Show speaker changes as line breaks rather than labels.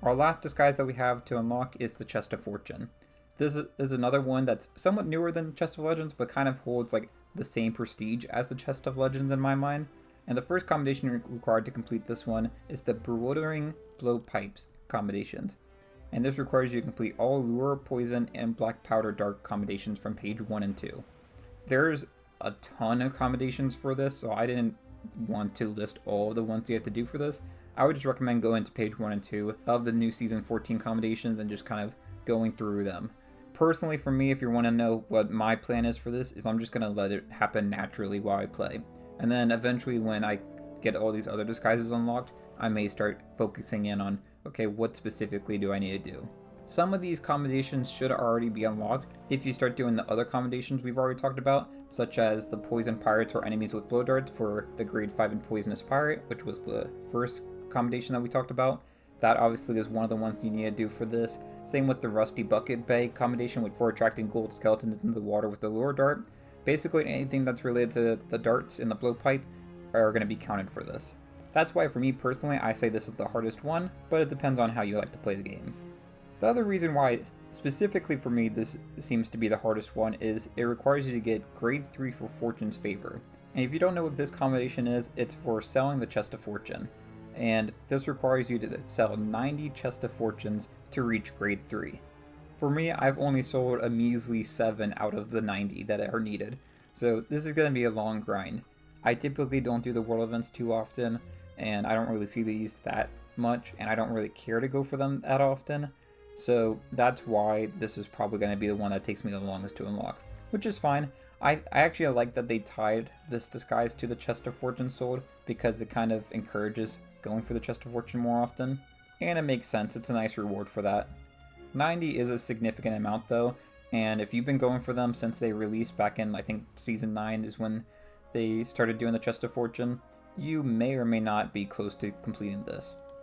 Our last disguise that we have to unlock is the Chest of Fortune. This is another one that's somewhat newer than Chest of Legends, but kind of holds like the same prestige as the Chest of Legends in my mind. And the first combination required to complete this one is the Bewildering Blowpipes combinations. And this requires you to complete all Lure, Poison, and Black Powder Dart combinations from page 1 and 2. There's a ton of combinations for this, so I didn't want to list all the ones you have to do for this. I would just recommend going to page 1 and 2 of the new Season 14 combinations and just kind of going through them. Personally, for me, if you want to know what my plan is for this, is I'm just going to let it happen naturally while I play. And then eventually when I get all these other disguises unlocked, I may start focusing in on, okay, what specifically do I need to do? Some of these combinations should already be unlocked if you start doing the other combinations we've already talked about, such as the Poison Pirates or enemies with blow darts for the grade 5 and Poisonous Pirate, which was the first combination that we talked about. That obviously is one of the ones you need to do for this. Same with the Rusty Bucket Bay combination for attracting gold skeletons into the water with the lure dart. Basically anything that's related to the darts in the blowpipe are going to be counted for this. That's why for me personally I say this is the hardest one, but it depends on how you like to play the game. The other reason why specifically for me this seems to be the hardest one is it requires you to get grade 3 for Fortune's Favor. And if you don't know what this combination is, it's for selling the Chest of Fortune. And this requires you to sell 90 Chest of Fortunes to reach grade 3. For me, I've only sold a measly 7 out of the 90 that are needed, so this is going to be a long grind. I typically don't do the world events too often, and I don't really see these that much, and I don't really care to go for them that often, so that's why this is probably going to be the one that takes me the longest to unlock, which is fine. I actually like that they tied this disguise to the Chest of Fortune sold, because it kind of encourages going for the Chest of Fortune more often, and it makes sense, it's a nice reward for that. 90 is a significant amount though, and if you've been going for them since they released back in, I think Season 9 is when they started doing the Chest of Fortune, you may or may not be close to completing this.